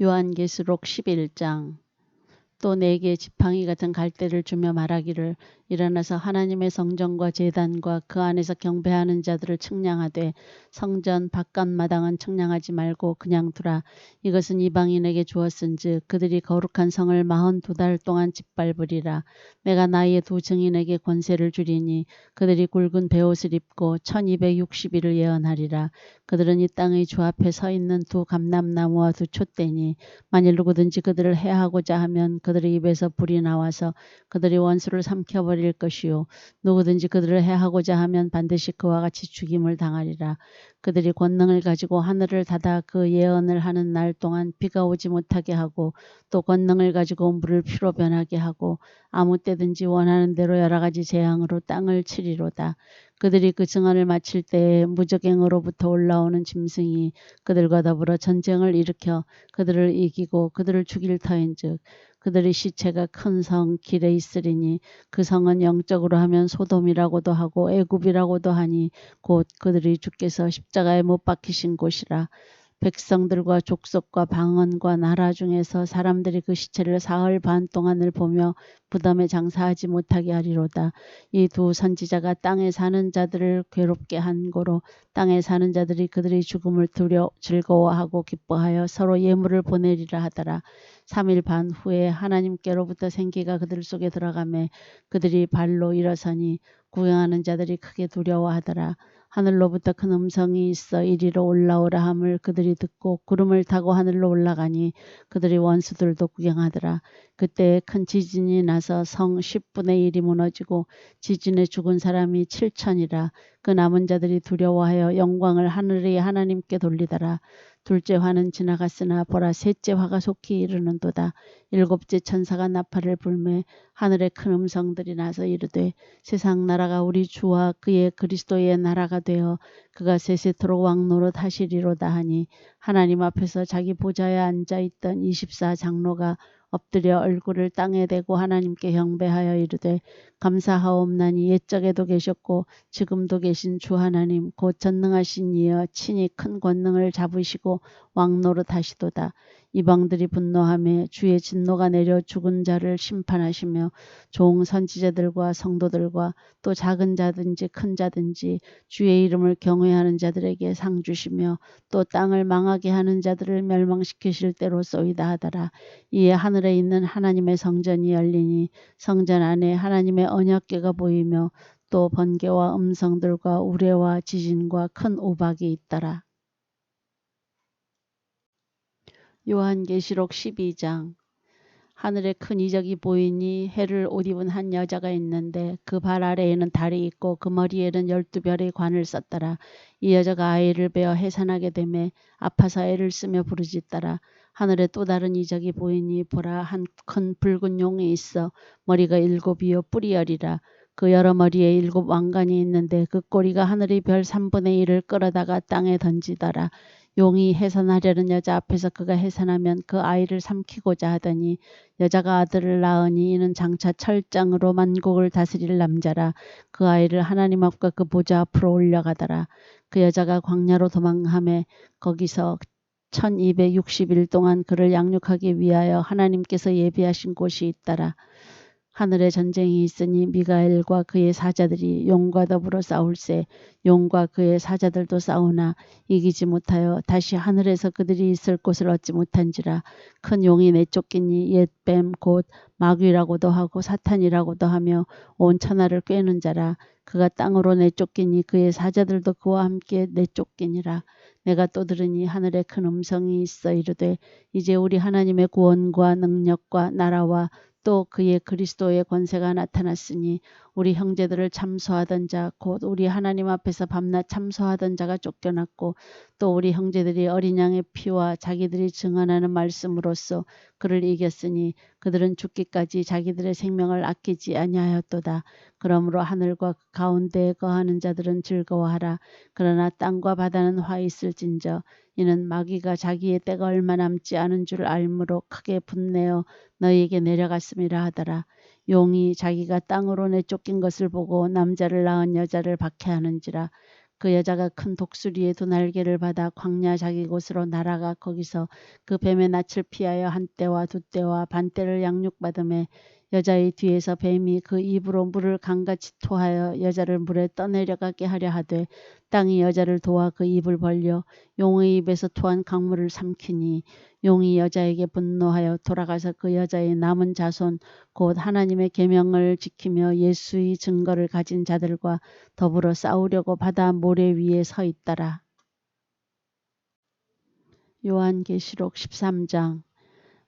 요한계시록 11장. 또 내게 지팡이 같은 갈대를 주며 말하기를 일어나서 하나님의 성전과 제단과 그 안에서 경배하는 자들을 측량하되 성전 바깥 마당은 측량하지 말고 그냥 두라. 이것은 이방인에게 주었은즉 그들이 거룩한 성을 42달 동안 짓밟으리라. 내가 나의 두 증인에게 권세를 주리니 그들이 굵은 베옷을 입고 1260일을 예언하리라. 그들은 이 땅의 주 앞에 서 있는 두 감람나무와 두 촛대니 만일 누구든지 그들을 해하고자 하면 그들의 입에서 불이 나와서 그들의 원수를 삼켜버릴 것이요 누구든지 그들을 해하고자 하면 반드시 그와 같이 죽임을 당하리라. 그들이 권능을 가지고 하늘을 닫아 그 예언을 하는 날 동안 비가 오지 못하게 하고 또 권능을 가지고 물을 피로 변하게 하고 아무 때든지 원하는 대로 여러 가지 재앙으로 땅을 치리로다. 그들이 그 증언을 마칠 때에 무적행으로부터 올라오는 짐승이 그들과 더불어 전쟁을 일으켜 그들을 이기고 그들을 죽일 터인즉 그들의 시체가 큰 성 길에 있으리니 그 성은 영적으로 하면 소돔이라고도 하고 애굽이라고도 하니 곧 그들이 주께서 십자가에 못 박히신 곳이라. 백성들과 족속과 방언과 나라 중에서 사람들이 그 시체를 사흘 반 동안을 보며 무덤에 장사하지 못하게 하리로다. 이 두 선지자가 땅에 사는 자들을 괴롭게 한 고로 땅에 사는 자들이 그들의 죽음을 즐거워하고 기뻐하여 서로 예물을 보내리라 하더라. 3일 반 후에 하나님께로부터 생기가 그들 속에 들어가매 그들이 발로 일어서니 구경하는 자들이 크게 두려워하더라. 하늘로부터 큰 음성이 있어 이리로 올라오라 함을 그들이 듣고 구름을 타고 하늘로 올라가니 그들의 원수들도 구경하더라. 그때 큰 지진이 나서 성 10분의 1이 무너지고 지진에 죽은 사람이 7천이라. 그 남은 자들이 두려워하여 영광을 하늘의 하나님께 돌리더라. 둘째 화는 지나갔으나 보라 셋째 화가 속히 이르는도다. 일곱째 천사가 나팔을 불매 하늘에 큰 음성들이 나서 이르되 세상 나라가 우리 주와 그의 그리스도의 나라가 되어 그가 세세토록 왕노릇 하시리로다 하니 하나님 앞에서 자기 보좌에 앉아있던 24 장로가 엎드려 얼굴을 땅에 대고 하나님께 경배하여 이르되 감사하옵나니 옛적에도 계셨고 지금도 계신 주 하나님 곧 전능하신 이여 친히 큰 권능을 잡으시고 왕노릇 하시도다. 이방들이 분노하며 주의 진노가 내려 죽은 자를 심판하시며 종 선지자들과 성도들과 또 작은 자든지 큰 자든지 주의 이름을 경외하는 자들에게 상 주시며 또 땅을 망하게 하는 자들을 멸망시키실 때로소이다 하더라. 이에 하늘에 있는 하나님의 성전이 열리니 성전 안에 하나님의 언약궤가 보이며 또 번개와 음성들과 우레와 지진과 큰 우박이 있더라. 요한계시록 12장. 하늘에 큰 이적이 보이니 해를 옷 입은 한 여자가 있는데 그 발 아래에는 달이 있고 그 머리에는 12별의 관을 썼더라. 이 여자가 아이를 베어 해산하게 되매 아파서 애를 쓰며 부르짖더라. 하늘에 또 다른 이적이 보이니 보라 한 큰 붉은 용이 있어 머리가 7이요 뿔이 10이라. 그 여러 머리에 7 왕관이 있는데 그 꼬리가 하늘의 별 3분의 1을 끌어다가 땅에 던지더라. 용이 해산하려는 여자 앞에서 그가 해산하면 그 아이를 삼키고자 하더니 여자가 아들을 낳으니 이는 장차 철장으로 만국을 다스릴 남자라. 그 아이를 하나님 앞과 그 보좌 앞으로 올려가더라. 그 여자가 광야로 도망하매 거기서 1260일 동안 그를 양육하기 위하여 하나님께서 예비하신 곳이 있더라. 하늘에 전쟁이 있으니 미가엘과 그의 사자들이 용과 더불어 싸울세. 용과 그의 사자들도 싸우나 이기지 못하여 다시 하늘에서 그들이 있을 곳을 얻지 못한지라. 큰 용이 내쫓기니 옛뱀 곧 마귀라고도 하고 사탄이라고도 하며 온 천하를 꿰는 자라. 그가 땅으로 내쫓기니 그의 사자들도 그와 함께 내쫓기니라. 내가 또 들으니 하늘에 큰 음성이 있어 이르되 이제 우리 하나님의 구원과 능력과 나라와 또 그의 그리스도의 권세가 나타났으니 우리 형제들을 참소하던 자 곧 우리 하나님 앞에서 밤낮 참소하던 자가 쫓겨났고 또 우리 형제들이 어린 양의 피와 자기들이 증언하는 말씀으로써 그를 이겼으니 그들은 죽기까지 자기들의 생명을 아끼지 아니하였도다. 그러므로 하늘과 그 가운데에 거하는 자들은 즐거워하라. 그러나 땅과 바다는 화 있을진저 이는 마귀가 자기의 때가 얼마 남지 않은 줄 알므로 크게 분내어 너희에게 내려갔음이라 하더라. 용이 자기가 땅으로 내쫓긴 것을 보고 남자를 낳은 여자를 박해하는지라. 그 여자가 큰 독수리의 두 날개를 받아 광야 자기 곳으로 날아가 거기서 그 뱀의 낯을 피하여 한 떼와 두 떼와 반 떼를 양육받음에 여자의 뒤에서 뱀이 그 입으로 물을 강같이 토하여 여자를 물에 떠내려가게 하려 하되 땅이 여자를 도와 그 입을 벌려 용의 입에서 토한 강물을 삼키니 용이 여자에게 분노하여 돌아가서 그 여자의 남은 자손 곧 하나님의 계명을 지키며 예수의 증거를 가진 자들과 더불어 싸우려고 바다 모래 위에 서 있더라. 요한계시록 13장.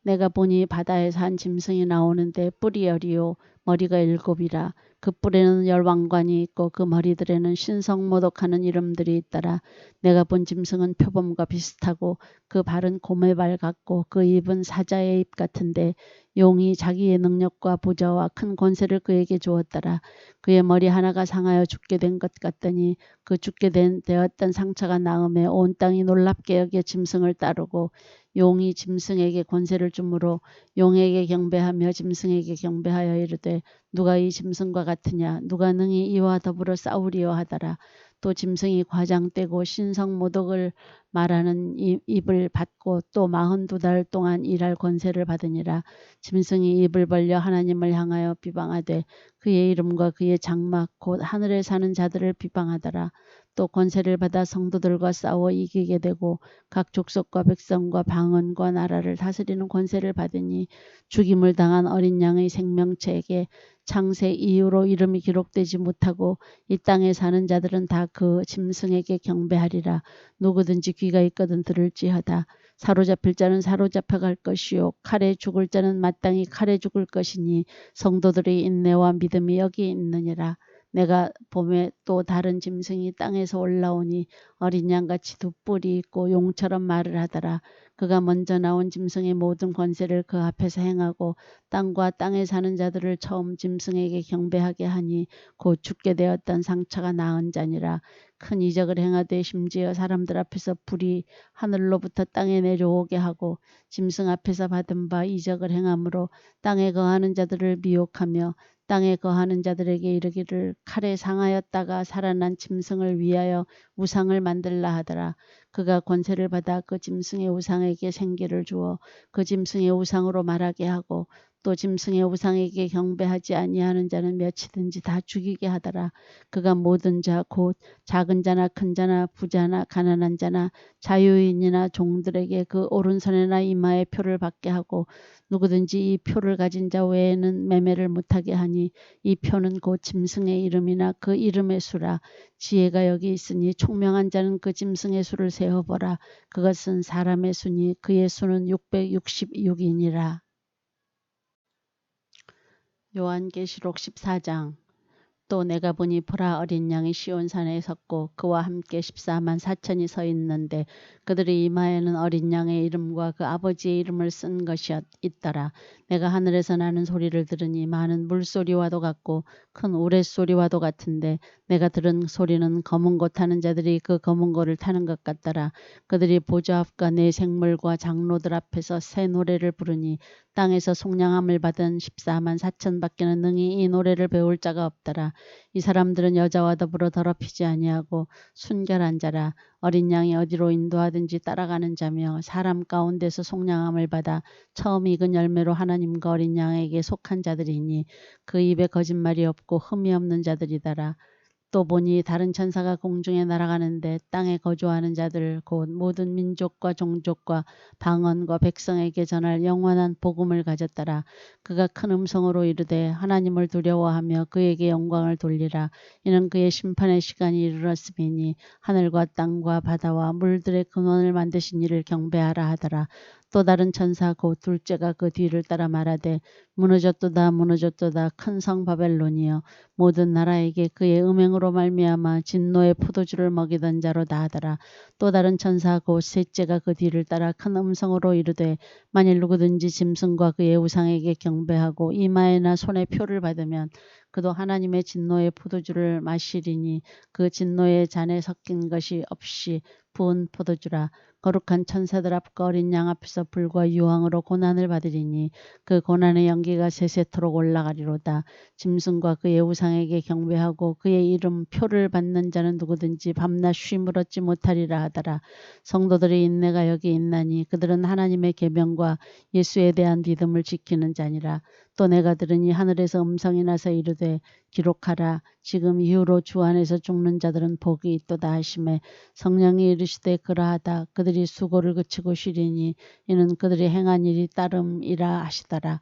내가 보니 바다에서 한 짐승이 나오는데 뿔이 열이요 머리가 일곱이라. 그 뿔에는 열왕관이 있고 그 머리들에는 신성모독하는 이름들이 있더라. 내가 본 짐승은 표범과 비슷하고 그 발은 곰의 발 같고 그 입은 사자의 입 같은데 용이 자기의 능력과 부자와 큰 권세를 그에게 주었더라. 그의 머리 하나가 상하여 죽게 된 것 같더니 그 죽게 되었던 상처가 나음에 온 땅이 놀랍게 여겨 짐승을 따르고 용이 짐승에게 권세를 주므로 용에게 경배하며 짐승에게 경배하여 이르되 누가 이 짐승과 같으냐 누가 능히 이와 더불어 싸우리요 하더라. 또 짐승이 과장되고 신성모독을 말하는 입을 받고 또 42달 동안 일할 권세를 받으니라. 짐승이 입을 벌려 하나님을 향하여 비방하되 그의 이름과 그의 장막 곧 하늘에 사는 자들을 비방하더라. 또 권세를 받아 성도들과 싸워 이기게 되고 각 족속과 백성과 방언과 나라를 다스리는 권세를 받으니 죽임을 당한 어린 양의 생명책에 창세 이후로 이름이 기록되지 못하고 이 땅에 사는 자들은 다 그 짐승에게 경배하리라. 누구든지 귀가 있거든 들을지어다. 사로잡힐 자는 사로잡혀갈 것이요 칼에 죽을 자는 마땅히 칼에 죽을 것이니 성도들의 인내와 믿음이 여기 있느니라. 내가 봄에 또 다른 짐승이 땅에서 올라오니 어린 양같이 두 뿔이 있고 용처럼 말을 하더라. 그가 먼저 나온 짐승의 모든 권세를 그 앞에서 행하고 땅과 땅에 사는 자들을 처음 짐승에게 경배하게 하니 곧 죽게 되었던 상처가 나은 자니라. 큰 이적을 행하되 심지어 사람들 앞에서 불이 하늘로부터 땅에 내려오게 하고 짐승 앞에서 받은 바 이적을 행함으로 땅에 거하는 자들을 미혹하며 땅에 거하는 자들에게 이르기를 칼에 상하였다가 살아난 짐승을 위하여 우상을 만들라 하더라. 그가 권세를 받아 그 짐승의 우상에게 생기를 주어 그 짐승의 우상으로 말하게 하고 또 짐승의 우상에게 경배하지 아니하는 자는 몇이든지 다 죽이게 하더라. 그가 모든 자 곧 작은 자나 큰 자나 부자나 가난한 자나 자유인이나 종들에게 그 오른손에나 이마에 표를 받게 하고 누구든지 이 표를 가진 자 외에는 매매를 못하게 하니 이 표는 곧 짐승의 이름이나 그 이름의 수라. 지혜가 여기 있으니 총명한 자는 그 짐승의 수를 세어보라. 그것은 사람의 수니 그의 수는 666이니라. 요한계시록 14장. 또 내가 보니 보라 어린 양이 시온산에 섰고 그와 함께 14만 4천이 서 있는데 그들의 이마에는 어린 양의 이름과 그 아버지의 이름을 쓴 것이 있더라. 내가 하늘에서 나는 소리를 들으니 많은 물소리와도 같고 큰 우레소리와도 같은데 내가 들은 소리는 검은 고 타는 자들이 그 검은 고를 타는 것 같더라. 그들이 보좌 앞과 네 생물과 장로들 앞에서 새 노래를 부르니 땅에서 속량함을 받은 14만 4천 밖에는 능히 이 노래를 배울 자가 없더라. 이 사람들은 여자와 더불어 더럽히지 아니하고 순결한 자라. 어린 양이 어디로 인도하든지 따라가는 자며 사람 가운데서 속량함을 받아 처음 익은 열매로 하나님과 어린 양에게 속한 자들이니 그 입에 거짓말이 없고 흠이 없는 자들이더라. 또 보니 다른 천사가 공중에 날아가는데 땅에 거주하는 자들 곧 모든 민족과 종족과 방언과 백성에게 전할 영원한 복음을 가졌더라. 그가 큰 음성으로 이르되 하나님을 두려워하며 그에게 영광을 돌리라. 이는 그의 심판의 시간이 이르렀음이니 하늘과 땅과 바다와 물들의 근원을 만드신 이를 경배하라 하더라. 또 다른 천사 곧 둘째가 그 뒤를 따라 말하되 무너졌도다 무너졌도다 큰 성 바벨론이여 모든 나라에게 그의 음행으로 말미암아 진노의 포도주를 먹이던 자로다 하더라. 또 다른 천사 곧 셋째가 그 뒤를 따라 큰 음성으로 이르되 만일 누구든지 짐승과 그의 우상에게 경배하고 이마에나 손에 표를 받으면 그도 하나님의 진노의 포도주를 마시리니 그 진노의 잔에 섞인 것이 없이 부은 포도주라. 거룩한 천사들 앞과 어린 양 앞에서 불과 유황으로 고난을 받으리니 그 고난의 연기가 세세토록 올라가리로다. 짐승과 그의 우상에게 경배하고 그의 이름 표를 받는 자는 누구든지 밤낮 쉼을 얻지 못하리라 하더라. 성도들의 인내가 여기 있나니 그들은 하나님의 계명과 예수에 대한 믿음을 지키는 자니라. 또 내가 들으니 하늘에서 음성이 나서 이르되 기록하라. 지금 이후로 주 안에서 죽는 자들은 복이 있도다 하시매 성령이 이르시되 그러하다. 그들이 수고를 그치고 쉬리니 이는 그들이 행한 일이 따름이라 하시더라.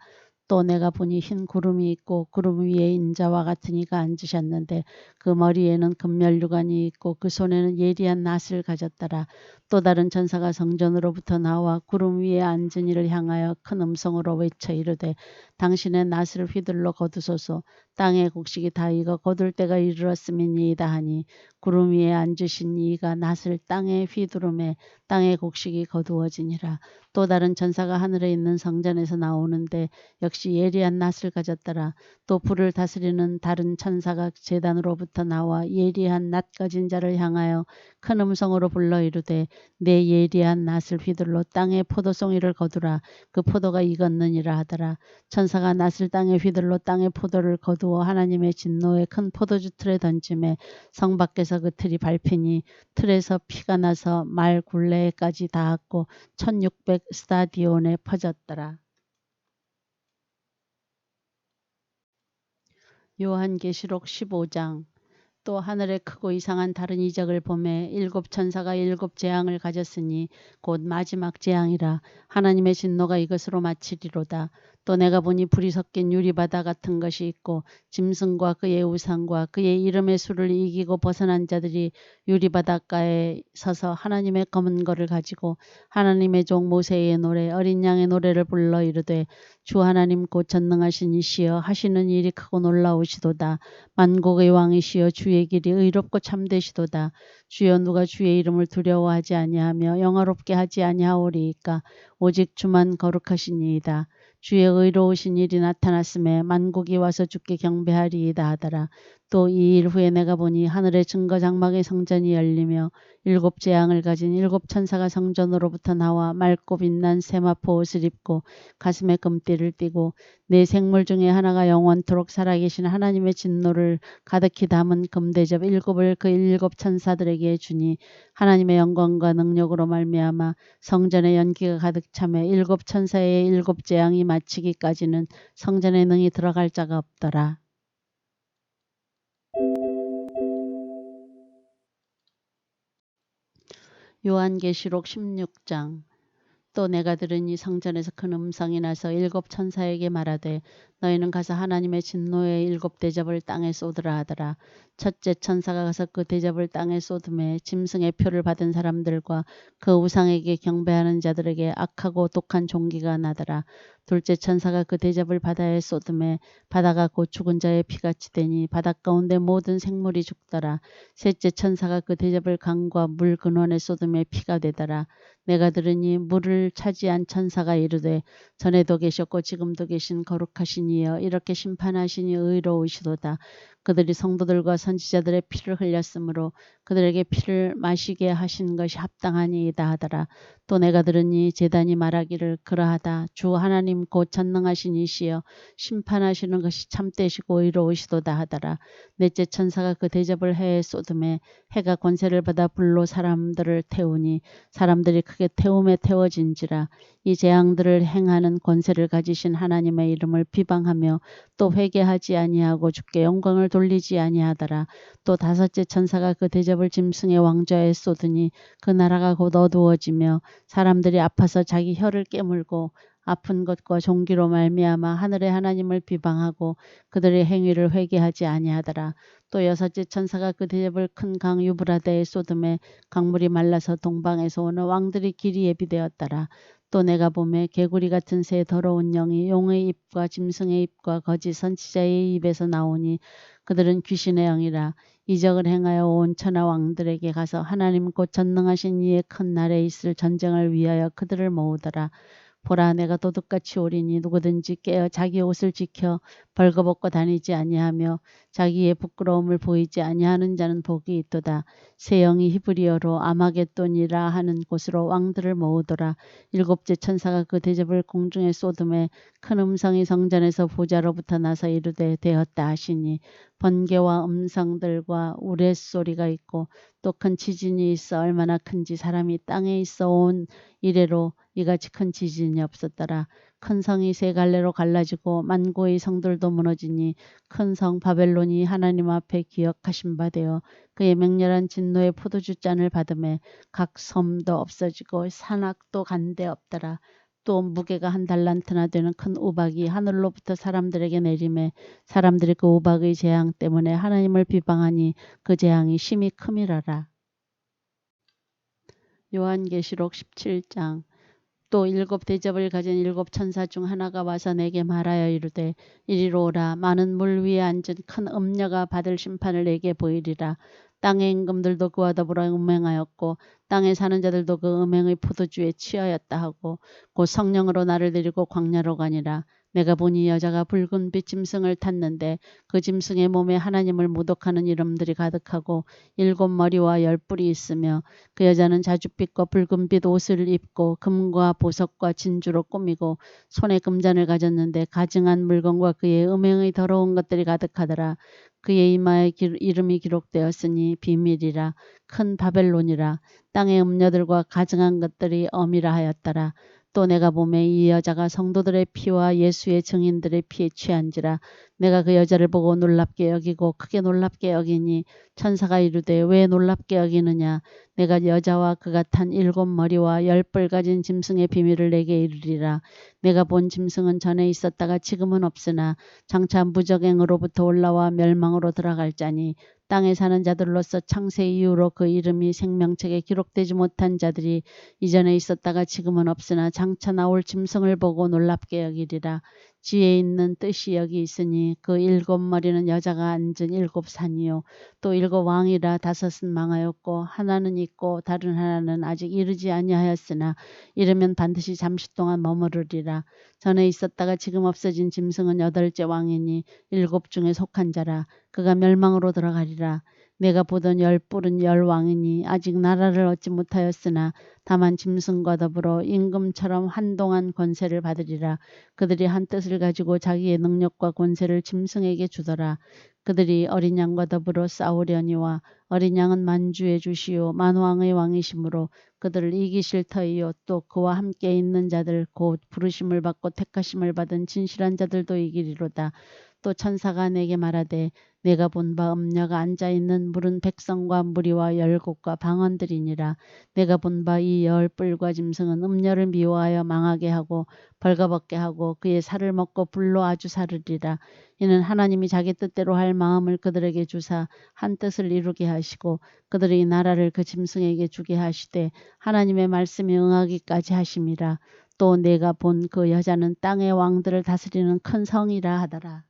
또 내가 보니 흰 구름이 있고 구름 위에 인자와 같은 이가 앉으셨는데 그 머리에는 금면류관이 있고 그 손에는 예리한 낫을 가졌더라. 또 다른 천사가 성전으로부터 나와 구름 위에 앉은 이를 향하여 큰 음성으로 외쳐 이르되 당신의 낫을 휘둘러 거두소서. 땅의 곡식이 다 익어 거둘 때가 이르렀음이니이다 하니 구름 위에 앉으신 이가 낫을 땅에 휘두르매 땅의 곡식이 거두어지니라. 또 다른 천사가 하늘에 있는 성전에서 나오는데 역시 예리한 낫을 가졌더라. 또 불을 다스리는 다른 천사가 제단으로부터 나와 예리한 낫 가진 자를 향하여 큰 음성으로 불러 이르되 내 예리한 낫을 휘둘러 땅에 포도송이를 거두라. 그 포도가 익었느니라 하더라. 천사가 낫을 땅에 휘둘러 땅의 포도를 거두어 하나님의 진노의 큰 포도주 틀에 던짐에 성 밖에서 그 틀이 밟히니 틀에서 피가 나서 말 굴레까지 닿았고 1600 스타디온에 퍼졌더라. 요한계시록 15장. 또 하늘에 크고 이상한 다른 이적을 보매 일곱 천사가 일곱 재앙을 가졌으니 곧 마지막 재앙이라. 하나님의 진노가 이것으로 마치리로다. 또 내가 보니 불이 섞인 유리바다 같은 것이 있고 짐승과 그의 우상과 그의 이름의 수를 이기고 벗어난 자들이 유리바닷가에 서서 하나님의 검은 거를 가지고 하나님의 종 모세의 노래 어린 양의 노래를 불러 이르되 주 하나님 곧 전능하신 이시여 하시는 일이 크고 놀라우시도다. 만국의 왕이시여 주의 길이 의롭고 참되시도다. 주여 누가 주의 이름을 두려워하지 아니하며 영화롭게 하지 아니하오리이까. 오직 주만 거룩하시니이다. 주의 의로우신 일이 나타났음에 만국이 와서 주께 경배하리이다 하더라. 또 이 일 후에 내가 보니 하늘의 증거 장막의 성전이 열리며 일곱 재앙을 가진 일곱 천사가 성전으로부터 나와 맑고 빛난 세마포 옷을 입고 가슴에 금띠를 띠고 네 생물 중에 하나가 영원토록 살아계신 하나님의 진노를 가득히 담은 금대접 일곱을 그 일곱 천사들에게 주니 하나님의 영광과 능력으로 말미암아 성전의 연기가 가득 차매 일곱 천사의 일곱 재앙이 마치기까지는 성전에 능히 들어갈 자가 없더라. 요한계시록 16장. 또 내가 들으니 성전에서 큰 음성이 나서 일곱 천사에게 말하되 너희는 가서 하나님의 진노의 일곱 대접을 땅에 쏟으라 하더라. 첫째 천사가 가서 그 대접을 땅에 쏟음에 짐승의 표를 받은 사람들과 그 우상에게 경배하는 자들에게 악하고 독한 종기가 나더라. 둘째 천사가 그 대접을 바다에 쏟음에 바다가 곧 죽은 자의 피같이 되니 바다 가운데 모든 생물이 죽더라. 셋째 천사가 그 대접을 강과 물 근원에 쏟음에 피가 되더라. 내가 들으니 물을 차지한 천사가 이르되 전에도 계셨고 지금도 계신 거룩하신 이여 이렇게 심판하시니 의로우시도다. 그들이 성도들과 선지자들의 피를 흘렸으므로 그들에게 피를 마시게 하신 것이 합당하니이다 하더라. 또 내가 들으니 제단이 말하기를 그러하다. 주 하나님 곧 전능하신 이시여 심판하시는 것이 참되시고 의로우시도다 하더라. 넷째 천사가 그 대접을 해에 쏟음에 해가 권세를 받아 불로 사람들을 태우니 사람들이 크게 태움에 태워진지라. 이 재앙들을 행하는 권세를 가지신 하나님의 이름을 비방하며 또 회개하지 아니하고 주께 영광을 돌리지 아니하더라. 또 다섯째 천사가 그 대접을 짐승의 왕좌에 쏟으니 그 나라가 곧 어두워지며 사람들이 아파서 자기 혀를 깨물고 아픈 것과 종기로 말미암아 하늘의 하나님을 비방하고 그들의 행위를 회개하지 아니하더라. 또 여섯째 천사가 그 대접을 큰 강 유브라데에 쏟음에 강물이 말라서 동방에서 오는 왕들의 길이 예비되었더라. 또 내가 보매 개구리 같은 새 더러운 영이 용의 입과 짐승의 입과 거짓 선지자의 입에서 나오니 그들은 귀신의 영이라. 이적을 행하여 온 천하 왕들에게 가서 하나님 곧 전능하신 이의 큰 날에 있을 전쟁을 위하여 그들을 모으더라. 보라 내가 도둑같이 오리니 누구든지 깨어 자기 옷을 지켜 벌거벗고 다니지 아니하며 자기의 부끄러움을 보이지 아니하는 자는 복이 있도다. 새 영이 히브리어로 아마겟돈이라 하는 곳으로 왕들을 모으더라. 일곱째 천사가 그 대접을 공중에 쏟음에 큰 음성이 성전에서 보좌로부터 나서 이르되 되었다 하시니 번개와 음성들과 우레소리가 있고 또 큰 지진이 있어 얼마나 큰지 사람이 땅에 있어 온 이래로 이같이 큰 지진이 없었더라. 큰 성이 세 갈래로 갈라지고 만고의 성들도 무너지니 큰 성 바벨론이 하나님 앞에 기억하신 바 되어 그의 맹렬한 진노의 포도주 잔을 받음에 각 섬도 없어지고 산악도 간데 없더라. 또 무게가 한 달란트나 되는 큰 우박이 하늘로부터 사람들에게 내림에 사람들이 그 우박의 재앙 때문에 하나님을 비방하니 그 재앙이 심히 큼이라라. 요한계시록 17장. 또 일곱 대접을 가진 일곱 천사 중 하나가 와서 내게 말하여 이르되 이리로 오라. 많은 물 위에 앉은 큰 음녀가 받을 심판을 내게 보이리라. 땅의 임금들도 그와 더불어 음행하였고 땅에 사는 자들도 그 음행의 포도주에 취하였다 하고 곧 성령으로 나를 데리고 광야로 가니라. 내가 보니 여자가 붉은 빛 짐승을 탔는데 그 짐승의 몸에 하나님을 모독하는 이름들이 가득하고 일곱 머리와 열 뿔이 있으며 그 여자는 자줏빛과 붉은빛 옷을 입고 금과 보석과 진주로 꾸미고 손에 금잔을 가졌는데 가증한 물건과 그의 음행의 더러운 것들이 가득하더라. 그의 이마에 이름이 기록되었으니 비밀이라 큰 바벨론이라 땅의 음녀들과 가증한 것들이 엄이라 하였더라. 또 내가 보매 이 여자가 성도들의 피와 예수의 증인들의 피에 취한지라. 내가 그 여자를 보고 놀랍게 여기고 크게 놀랍게 여기니 천사가 이르되 왜 놀랍게 여기느냐. 내가 여자와 그가 탄 일곱 머리와 열 뿔 가진 짐승의 비밀을 내게 이르리라. 내가 본 짐승은 전에 있었다가 지금은 없으나 장차 무적행으로부터 올라와 멸망으로 들어갈 자니 땅에 사는 자들로서 창세 이후로 그 이름이 생명책에 기록되지 못한 자들이 이전에 있었다가 지금은 없으나 장차 나올 짐승을 보고 놀랍게 여기리라. 지혜 있는 뜻이 여기 있으니 그 일곱 머리는 여자가 앉은 일곱 산이요 또 일곱 왕이라 다섯은 망하였고 하나는 있고 다른 하나는 아직 이르지 아니하였으나 이르면 반드시 잠시 동안 머무르리라. 전에 있었다가 지금 없어진 짐승은 여덟째 왕이니 일곱 중에 속한 자라. 그가 멸망으로 들어가리라. 내가 보던 열 뿔은 열 왕이니 아직 나라를 얻지 못하였으나 다만 짐승과 더불어 임금처럼 한동안 권세를 받으리라. 그들이 한 뜻을 가지고 자기의 능력과 권세를 짐승에게 주더라. 그들이 어린 양과 더불어 싸우려니와 어린 양은 만주의 주시요 만왕의 왕이시므로 그들을 이기실 터이요 또 그와 함께 있는 자들 곧 부르심을 받고 택하심을 받은 진실한 자들도 이기리로다. 또 천사가 내게 말하되 내가 본 바 음녀가 앉아있는 물은 백성과 무리와 열국과 방언들이니라. 내가 본 바 이 열 뿔과 짐승은 음녀를 미워하여 망하게 하고 벌거벗게 하고 그의 살을 먹고 불로 아주 사르리라. 이는 하나님이 자기 뜻대로 할 마음을 그들에게 주사 한 뜻을 이루게 하시고 그들이 나라를 그 짐승에게 주게 하시되 하나님의 말씀에 응하기까지 하심이라. 또 내가 본 그 여자는 땅의 왕들을 다스리는 큰 성이라 하더라.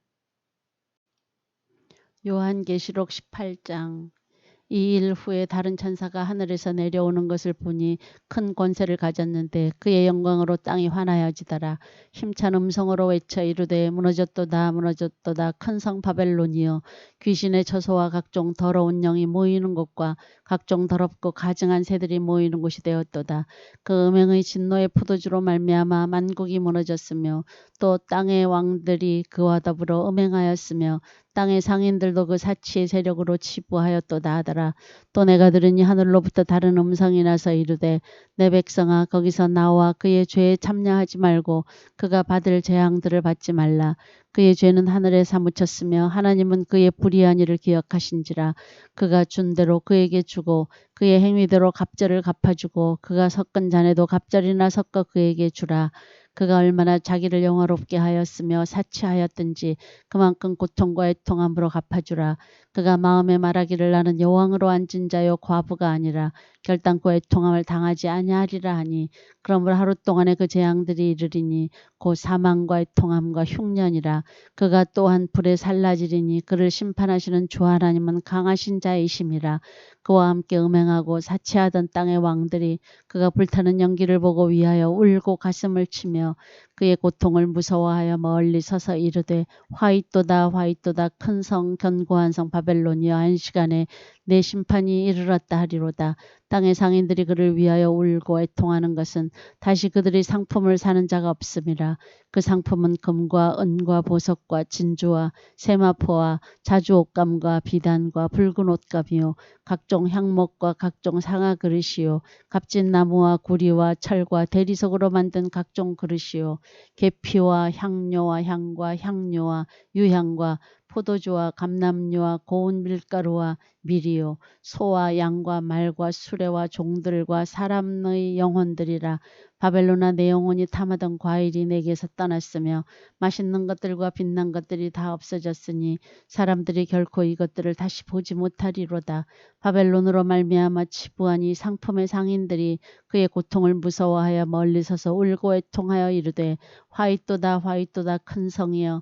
요한계시록 18장. 이 일 후에 다른 천사가 하늘에서 내려오는 것을 보니 큰 권세를 가졌는데 그의 영광으로 땅이 환하여지더라. 힘찬 음성으로 외쳐 이르되 무너졌도다 무너졌도다 큰 성 바벨론이여 귀신의 처소와 각종 더러운 영이 모이는 곳과 각종 더럽고 가증한 새들이 모이는 곳이 되었도다. 그 음행의 진노의 포도주로 말미암아 만국이 무너졌으며 또 땅의 왕들이 그와 더불어 음행하였으며 땅의 상인들도 그 사치의 세력으로 치부하였도다 하더라. 또 내가 들으니 하늘로부터 다른 음성이 나서 이르되 내 백성아 거기서 나와 그의 죄에 참여하지 말고 그가 받을 재앙들을 받지 말라. 그의 죄는 하늘에 사무쳤으며 하나님은 그의 불의한 일을 기억하신지라. 그가 준 대로 그에게 주고 그의 행위대로 갑절을 갚아주고 그가 섞은 잔에도 갑절이나 섞어 그에게 주라. 그가 얼마나 자기를 영화롭게 하였으며 사치하였든지 그만큼 고통과 애통함으로 갚아주라. 그가 마음에 말하기를 나는 여왕으로 앉은 자요 과부가 아니라 결단코 애통함을 당하지 아니하리라 하니 그러므로 하루 동안에 그 재앙들이 이르리니 곧 사망과 애통함과 흉년이라. 그가 또한 불에 살라지리니 그를 심판하시는 주 하나님은 강하신 자이심이라. 그와 함께 음행하고 사치하던 땅의 왕들이 그가 불타는 연기를 보고 위하여 울고 가슴을 치며 그의 고통을 무서워하여 멀리 서서 이르되 화이또다 화이또다 큰 성 견고한 성 바벨론이여 한 시간에 내 심판이 이르렀다 하리로다. 땅의 상인들이 그를 위하여 울고 애통하는 것은 다시 그들의 상품을 사는 자가 없음이라. 그 상품은 금과 은과 보석과 진주와 세마포와 자주 옷감과 비단과 붉은 옷감이요 각종 향목과 각종 상아 그릇이요 값진 나무와 구리와 철과 대리석으로 만든 각종 그릇이요 계피와 향료와 향과 향료와 유향과 포도주와 감람류와 고운 밀가루와 밀이요 소와 양과 말과 수레와 종들과 사람의 영혼들이라. 바벨론아 내 영혼이 탐하던 과일이 내게서 떠났으며 맛있는 것들과 빛난 것들이 다 없어졌으니 사람들이 결코 이것들을 다시 보지 못하리로다. 바벨론으로 말미암아 치부한 이 상품의 상인들이 그의 고통을 무서워하여 멀리 서서 울고 애통하여 이르되 화이또다 화이또다 큰 성이여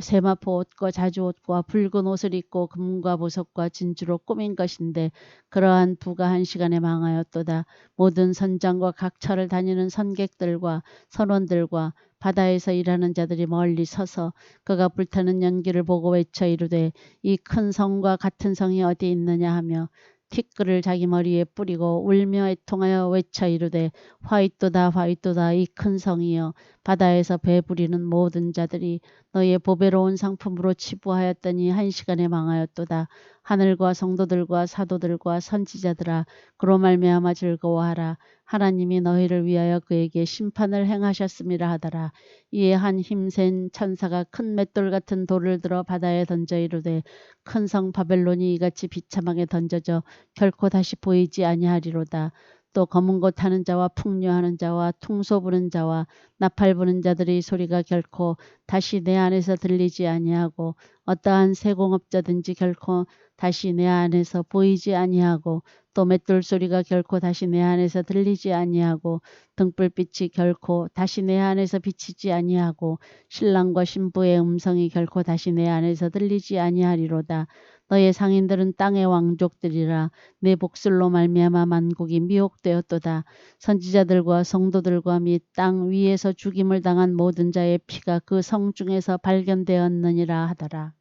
세마포 옷과 자주 옷과 붉은 옷을 입고 금과 보석과 진주로 꾸민 것인데 그러한 부가 한 시간에 망하였도다. 모든 선장과 각 처를 다니는 선객들과 선원들과 바다에서 일하는 자들이 멀리 서서 그가 불타는 연기를 보고 외쳐 이르되 이 큰 성과 같은 성이 어디 있느냐 하며 티끌을 자기 머리에 뿌리고 울며 애통하여 외쳐 이르되 화이또다 화이또다 이 큰 성이여 바다에서 배부리는 모든 자들이 너희의 보배로운 상품으로 치부하였더니 한 시간에 망하였도다. 하늘과 성도들과 사도들과 선지자들아 그로 말미암아 즐거워하라. 하나님이 너희를 위하여 그에게 심판을 행하셨음이라 하더라. 이에 한 힘센 천사가 큰 맷돌 같은 돌을 들어 바다에 던져 이르되 큰 성 바벨론이 이같이 비참하게 던져져 결코 다시 보이지 아니하리로다. 또 검은 것 타는 자와 풍류하는 자와 퉁소 부는 자와 나팔 부는 자들의 소리가 결코 다시 내 안에서 들리지 아니하고 어떠한 세공업자든지 결코 다시 내 안에서 보이지 아니하고 또 맷돌 소리가 결코 다시 내 안에서 들리지 아니하고 등불빛이 결코 다시 내 안에서 비치지 아니하고 신랑과 신부의 음성이 결코 다시 내 안에서 들리지 아니하리로다. 너의 상인들은 땅의 왕족들이라. 내 복술로 말미암아 만국이 미혹되었도다. 선지자들과 성도들과 및 땅 위에서 죽임을 당한 모든 자의 피가 그 성 중에서 발견되었느니라 하더라.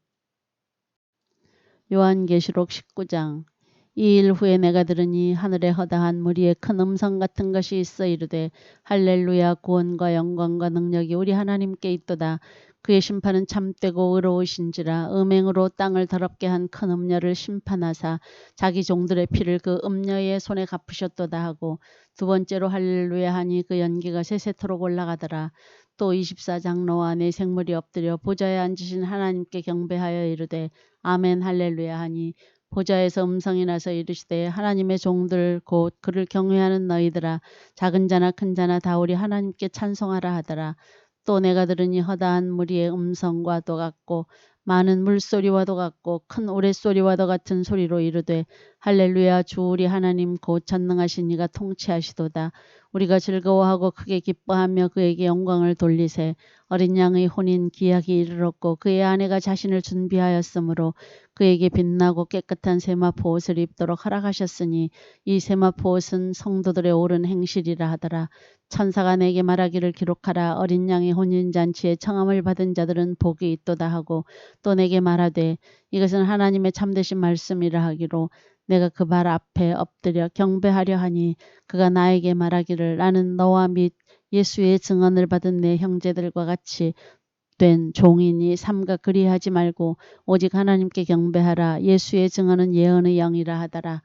요한계시록 19장. 이 일 후에 내가 들으니 하늘에 허다한 무리의 큰 음성 같은 것이 있어 이르되 할렐루야 구원과 영광과 능력이 우리 하나님께 있도다. 그의 심판은 참되고 의로우신지라. 음행으로 땅을 더럽게 한 큰 음녀를 심판하사 자기 종들의 피를 그 음녀의 손에 갚으셨도다 하고 두 번째로 할렐루야 하니 그 연기가 세세토록 올라가더라. 또 24장로와 네 생물이 엎드려 보좌에 앉으신 하나님께 경배하여 이르되 아멘 할렐루야 하니 보좌에서 음성이 나서 이르시되 하나님의 종들 곧 그를 경외하는 너희들아 작은 자나 큰 자나 다 우리 하나님께 찬송하라 하더라. 또 내가 들으니 허다한 무리의 음성과도 같고 많은 물소리와도 같고 큰 우레소리와도 같은 소리로 이르되 할렐루야 주 우리 하나님 곧 전능하신 이가 통치하시도다. 우리가 즐거워하고 크게 기뻐하며 그에게 영광을 돌리세. 어린 양의 혼인 기약이 이르렀고 그의 아내가 자신을 준비하였으므로 그에게 빛나고 깨끗한 세마포 옷을 입도록 허락하셨으니 이 세마포 옷은 성도들의 옳은 행실이라 하더라. 천사가 내게 말하기를 기록하라. 어린 양의 혼인잔치에 청함을 받은 자들은 복이 있도다 하고 또 내게 말하되 이것은 하나님의 참되신 말씀이라 하기로 내가 그 발 앞에 엎드려 경배하려 하니 그가 나에게 말하기를 나는 너와 및 예수의 증언을 받은 내 형제들과 같이 된 종이니 삼가 그리하지 말고 오직 하나님께 경배하라. 예수의 증언은 예언의 영이라 하더라.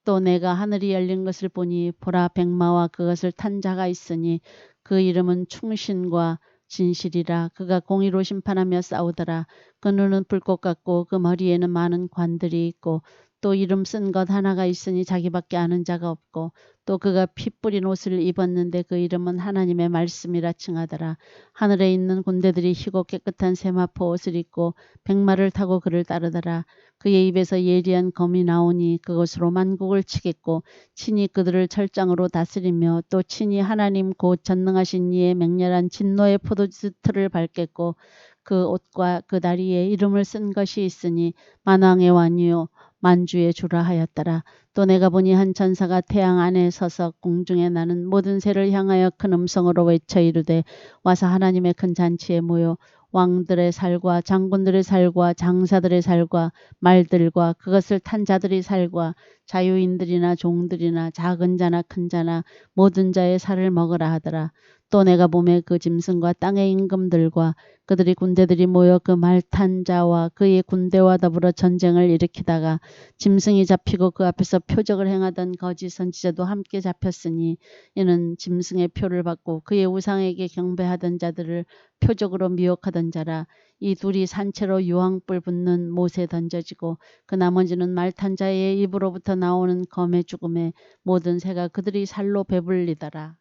또 내가 하늘이 열린 것을 보니 보라 백마와 그것을 탄 자가 있으니 그 이름은 충신과 진실이라. 그가 공의로 심판하며 싸우더라. 그 눈은 불꽃 같고 그 머리에는 많은 관들이 있고 또 이름 쓴 것 하나가 있으니 자기밖에 아는 자가 없고 또 그가 피 뿌린 옷을 입었는데 그 이름은 하나님의 말씀이라 칭하더라. 하늘에 있는 군대들이 희고 깨끗한 세마포 옷을 입고 백마를 타고 그를 따르더라. 그의 입에서 예리한 검이 나오니 그것으로 만국을 치겠고 친히 그들을 철장으로 다스리며 또 친히 하나님 곧 전능하신 이의 맹렬한 진노의 포도주 틀을 밟겠고 그 옷과 그 다리에 이름을 쓴 것이 있으니 만왕의 왕이요 만주의 주라 하였더라. 또 내가 보니 한 천사가 태양 안에 서서 공중에 나는 모든 새를 향하여 큰 음성으로 외쳐 이르되 와서 하나님의 큰 잔치에 모여 왕들의 살과 장군들의 살과 장사들의 살과 말들과 그것을 탄 자들의 살과 자유인들이나 종들이나 작은 자나 큰 자나 모든 자의 살을 먹으라 하더라. 또 내가 보매 그 짐승과 땅의 임금들과 그들이 군대들이 모여 그 말 탄 자와 그의 군대와 더불어 전쟁을 일으키다가 짐승이 잡히고 그 앞에서 표적을 행하던 거짓 선지자도 함께 잡혔으니 이는 짐승의 표를 받고 그의 우상에게 경배하던 자들을 표적으로 미혹하던 자라. 이 둘이 산채로 유황불 붙는 못에 던져지고 그 나머지는 말 탄 자의 입으로부터 나오는 검의 죽음에 모든 새가 그들이 살로 배불리더라.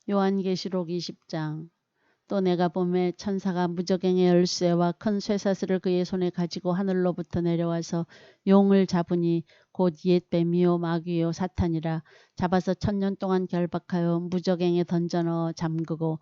요한계시록 20장. 또 내가 보매 천사가 무저갱의 열쇠와 큰 쇠사슬을 그의 손에 가지고 하늘로부터 내려와서 용을 잡으니 곧 옛 뱀이요 마귀요 사탄이라. 잡아서 1000년 동안 결박하여 무저갱에 던져 넣어 잠그고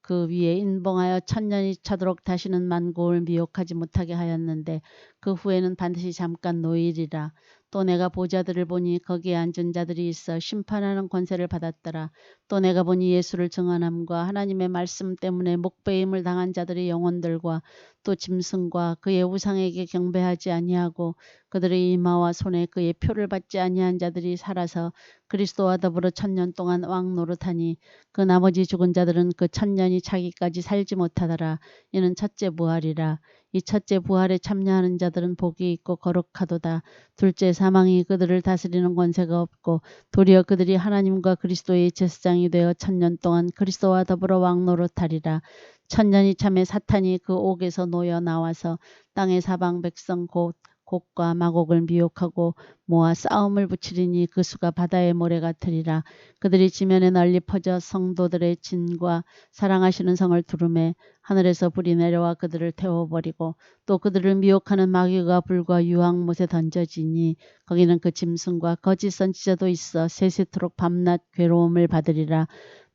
그 위에 인봉하여 1000년이 차도록 다시는 만국을 미혹하지 못하게 하였는데 그 후에는 반드시 잠깐 노일이라. 또 내가 보좌들을 보니 거기에 앉은 자들이 있어 심판하는 권세를 받았더라. 또 내가 보니 예수를 증언함과 하나님의 말씀 때문에 목배임을 당한 자들의 영혼들과 또 짐승과 그의 우상에게 경배하지 아니하고 그들의 이마와 손에 그의 표를 받지 아니한 자들이 살아서 그리스도와 더불어 1000년 동안 왕 노릇하니 그 나머지 죽은 자들은 그 1000년이 차기까지 살지 못하더라. 이는 첫째 부활이라. 이 첫째 부활에 참여하는 자들은 복이 있고 거룩하도다. 둘째 사망이 그들을 다스리는 권세가 없고 도리어 그들이 하나님과 그리스도의 제사장이 되어 1000년 동안 그리스도와 더불어 왕 노릇하리라. 1000년이 참에 사탄이 그 옥에서 놓여 나와서 땅의 사방 백성 곧 곡과 마곡을 미혹하고 모아 싸움을 붙이리니 그 수가 바다의 모래 같으리라. 그들이 지면에 널리 퍼져 성도들의 진과 사랑하시는 성을 두르매 하늘에서 불이 내려와 그들을 태워버리고 또 그들을 미혹하는 마귀가 불과 유황못에 던져지니 거기는 그 짐승과 거짓 선지자도 있어 세세토록 밤낮 괴로움을 받으리라.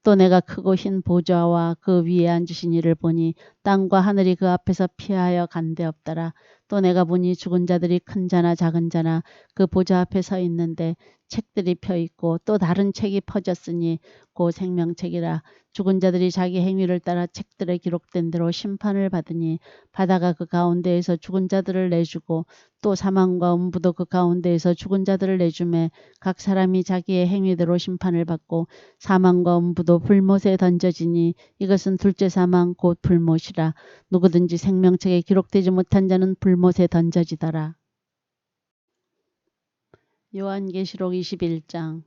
또 내가 크고 흰 보좌와 그 위에 앉으신 이를 보니 땅과 하늘이 그 앞에서 피하여 간데없더라. 또 내가 보니 죽은 자들이 큰 자나 작은 자나 그 보좌 앞에 서 있는데 책들이 펴 있고 또 다른 책이 퍼졌으니 그 생명책이라. 죽은 자들이 자기 행위를 따라 책들에 기록된 대로 심판을 받으니 바다가 그 가운데에서 죽은 자들을 내주고 또 사망과 음부도 그 가운데에서 죽은 자들을 내주매 각 사람이 자기의 행위대로 심판을 받고 사망과 음부도 불못에 던져지니 이것은 둘째 사망 곧 불못이라. 누구든지 생명책에 기록되지 못한 자는 불못에 던져지더라. 요한계시록 21장.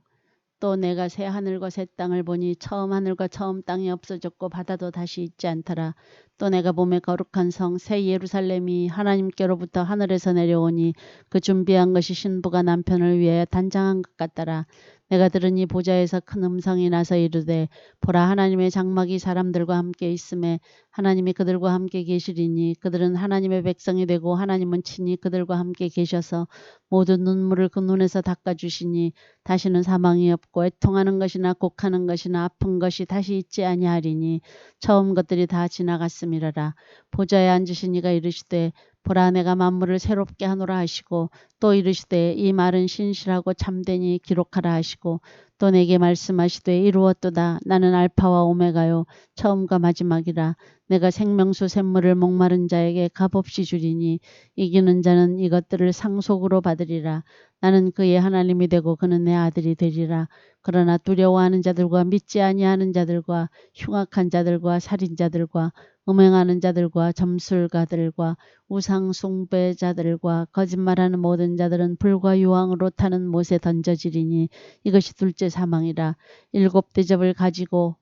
또 내가 새 하늘과 새 땅을 보니 처음 하늘과 처음 땅이 없어졌고 바다도 다시 있지 않더라. 또 내가 보매 거룩한 성 새 예루살렘이 하나님께로부터 하늘에서 내려오니 그 준비한 것이 신부가 남편을 위하여 단장한 것 같더라. 내가 들으니 보좌에서 큰 음성이 나서 이르되 보라 하나님의 장막이 사람들과 함께 있음에 하나님이 그들과 함께 계시리니 그들은 하나님의 백성이 되고 하나님은 친히 그들과 함께 계셔서 모든 눈물을 그 눈에서 닦아주시니 다시는 사망이 없고 애통하는 것이나 곡하는 것이나 아픈 것이 다시 있지 아니하리니 처음 것들이 다 지나갔음이라라. 보좌에 앉으신 이가 이르시되 보라 내가 만물을 새롭게 하노라 하시고 또 이르시되 이 말은 신실하고 참되니 기록하라 하시고 또 내게 말씀하시되 이루었도다. 나는 알파와 오메가요 처음과 마지막이라. 내가 생명수 샘물을 목마른 자에게 값없이 주리니 이기는 자는 이것들을 상속으로 받으리라. 나는 그의 하나님이 되고 그는 내 아들이 되리라. 그러나 두려워하는 자들과 믿지 아니하는 자들과 흉악한 자들과 살인자들과 음행하는 자들과 점술가들과 우상 숭배자들과 거짓말하는 모든 자들은 불과 유황으로 타는 못에 던져지리니 이것이 둘째 사망이라. 7 대접을 가지고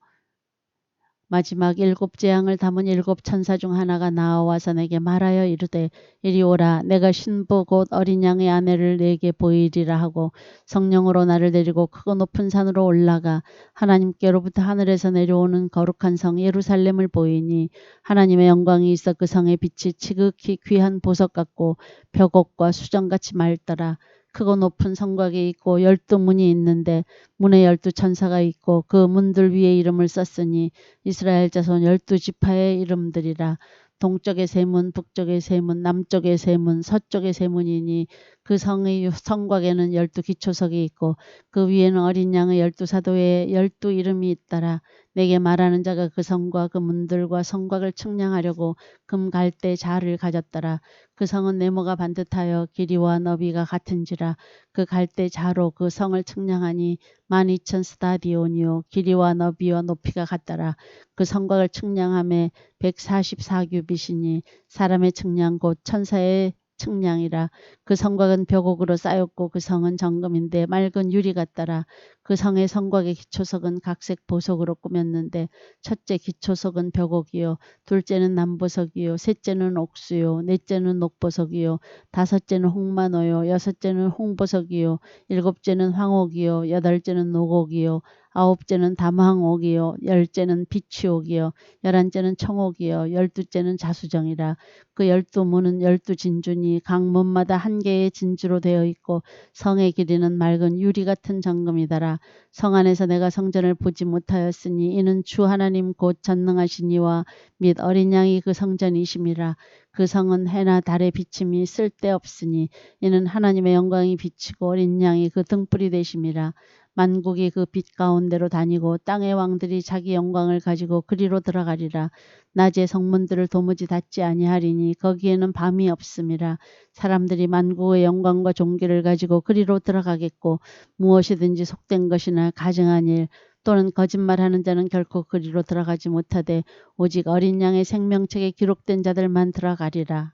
마지막 7재앙을 담은 7천사 중 하나가 나와서 내게 말하여 이르되 이리 오라. 내가 신부 곧 어린 양의 아내를 내게 보이리라 하고 성령으로 나를 데리고 크고 높은 산으로 올라가 하나님께로부터 하늘에서 내려오는 거룩한 성 예루살렘을 보이니 하나님의 영광이 있어 그 성의 빛이 지극히 귀한 보석 같고 벽옥과 수정같이 맑더라. 크고 높은 성곽이 있고 12문이 있는데 문에 12천사가 있고 그 문들 위에 이름을 썼으니 이스라엘 자손 12지파의 이름들이라. 동쪽의 세 문, 북쪽의 세 문, 남쪽의 세 문, 서쪽의 세 문이니 그 성의 성곽에는 12기초석이 있고 그 위에는 어린 양의 12사도의 12이름이 있더라. 내게 말하는 자가 그 성과 그 문들과 성곽을 측량하려고 금 갈대 자를 가졌더라. 그 성은 네모가 반듯하여 길이와 너비가 같은지라. 그 갈대 자로 그 성을 측량하니 12,000스타디온이요 길이와 너비와 높이가 같더라. 그 성곽을 측량함에 144규빗이니 사람의 측량 곧 천사의 측량이라. 그 성곽은 벽옥으로 쌓였고 그 성은 정금인데 맑은 유리 같더라. 그 성의 성곽의 기초석은 각색 보석으로 꾸몄는데 첫째 기초석은 벽옥이요 둘째는 남보석이요 셋째는 옥수요 넷째는 녹보석이요 다섯째는 홍만호요 여섯째는 홍보석이요 일곱째는 황옥이요 여덟째는 녹옥이요 아홉째는 담황옥이요 열째는 비취옥이요 열한째는 청옥이요 열두째는 자수정이라. 그 12문은 12진주니 각 문마다 한 개의 진주로 되어 있고 성의 길이는 맑은 유리 같은 정금이더라. 성 안에서 내가 성전을 보지 못하였으니 이는 주 하나님 곧 전능하신 이와 및 어린 양이 그 성전이심이라. 그 성은 해나 달의 비침이 쓸데없으니 이는 하나님의 영광이 비치고 어린 양이 그 등불이 되심이라. 만국이 그 빛 가운데로 다니고 땅의 왕들이 자기 영광을 가지고 그리로 들어가리라. 낮에 성문들을 도무지 닫지 아니하리니 거기에는 밤이 없음이라. 사람들이 만국의 영광과 존귀를 가지고 그리로 들어가겠고 무엇이든지 속된 것이나 가증한 일 또는 거짓말하는 자는 결코 그리로 들어가지 못하되 오직 어린 양의 생명책에 기록된 자들만 들어가리라.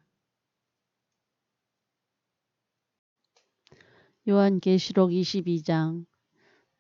요한계시록 22장.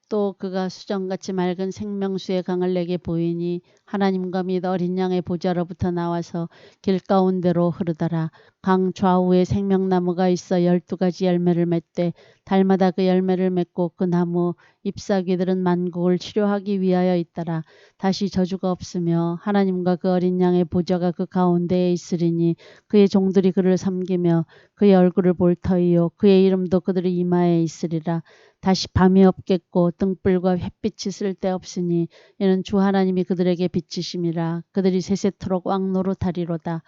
또 그가 수정같이 맑은 생명수의 강을 내게 보이니 하나님과 및 어린 양의 보좌로부터 나와서 길 가운데로 흐르더라. 강 좌우에 생명나무가 있어 12가지 열매를 맺되 달마다 그 열매를 맺고 그 나무 잎사귀들은 만국을 치료하기 위하여 있더라. 다시 저주가 없으며 하나님과 그 어린 양의 보좌가 그 가운데에 있으리니 그의 종들이 그를 섬기며 그의 얼굴을 볼 터이요 그의 이름도 그들의 이마에 있으리라. 다시 밤이 없겠고 등불과 햇빛이 쓸데없으니 이는 주 하나님이 그들에게 비치심이라. 그들이 세세토록 왕노릇하리로다.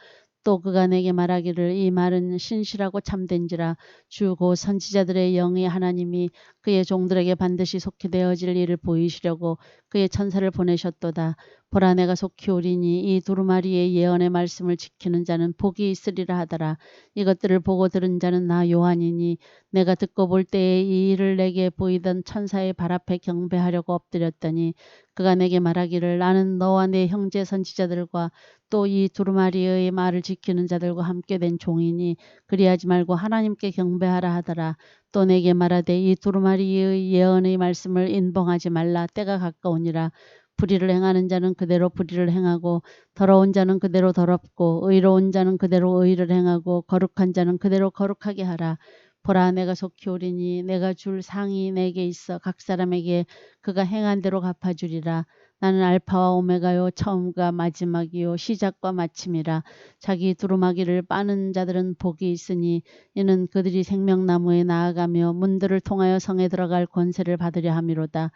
또 그가 내게 말하기를 이 말은 신실하고 참된지라. 주 곧 선지자들의 영의 하나님이 그의 종들에게 반드시 속히 되어질 일을 보이시려고 그의 천사를 보내셨도다. 보라 내가 속히 오리니 이 두루마리의 예언의 말씀을 지키는 자는 복이 있으리라 하더라. 이것들을 보고 들은 자는 나 요한이니 내가 듣고 볼 때에 이 일을 내게 보이던 천사의 발 앞에 경배하려고 엎드렸더니 그가 내게 말하기를 나는 너와 내 형제 선지자들과 또 이 두루마리의 말을 지키는 자들과 함께 된 종이니 그리하지 말고 하나님께 경배하라 하더라. 또 내게 말하되 이 두루마리의 예언의 말씀을 인봉하지 말라. 때가 가까우니라. 불의를 행하는 자는 그대로 불의를 행하고 더러운 자는 그대로 더럽고 의로운 자는 그대로 의를 행하고 거룩한 자는 그대로 거룩하게 하라. 보라 내가 속히 오리니 내가 줄 상이 내게 있어 각 사람에게 그가 행한 대로 갚아주리라. 나는 알파와 오메가요 처음과 마지막이요 시작과 마침이라. 자기 두루마기를 빠는 자들은 복이 있으니 이는 그들이 생명나무에 나아가며 문들을 통하여 성에 들어갈 권세를 받으려 함이로다.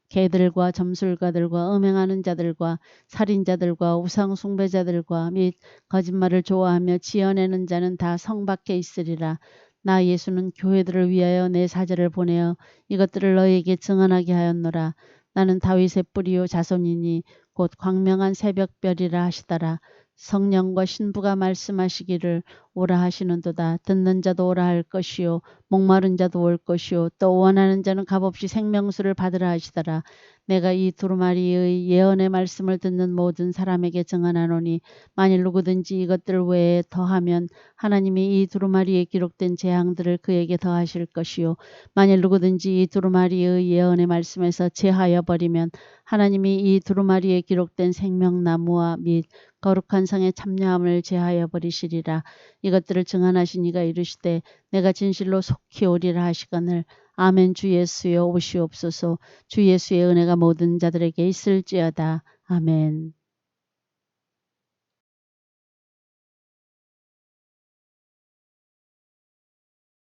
개들과 점술가들과 음행하는 자들과 살인자들과 우상 숭배자들과 및 거짓말을 좋아하며 지어내는 자는 다 성 밖에 있으리라. 나 예수는 교회들을 위하여 내 사자를 보내어 이것들을 너희에게 증언하게 하였노라. 나는 다윗의 뿌리요 자손이니 곧 광명한 새벽별이라 하시더라. 성령과 신부가 말씀하시기를 오라 하시는도다. 듣는 자도 오라 할 것이요 목마른 자도 올 것이요 또 원하는 자는 값없이 생명수를 받으라 하시더라. 내가 이 두루마리의 예언의 말씀을 듣는 모든 사람에게 증언하노니 만일 누구든지 이것들 외에 더하면 하나님이 이 두루마리에 기록된 재앙들을 그에게 더하실 것이요 만일 누구든지 이 두루마리의 예언의 말씀에서 제하여 버리면 하나님이 이 두루마리에 기록된 생명나무와 및 거룩한 성의 참여함을 제하여 버리시리라. 이것들을 증언하신 이가 이르시되 내가 진실로 속히 오리라 하시거늘 아멘. 주 예수여 오시옵소서. 주 예수의 은혜가 모든 자들에게 있을지어다. 아멘.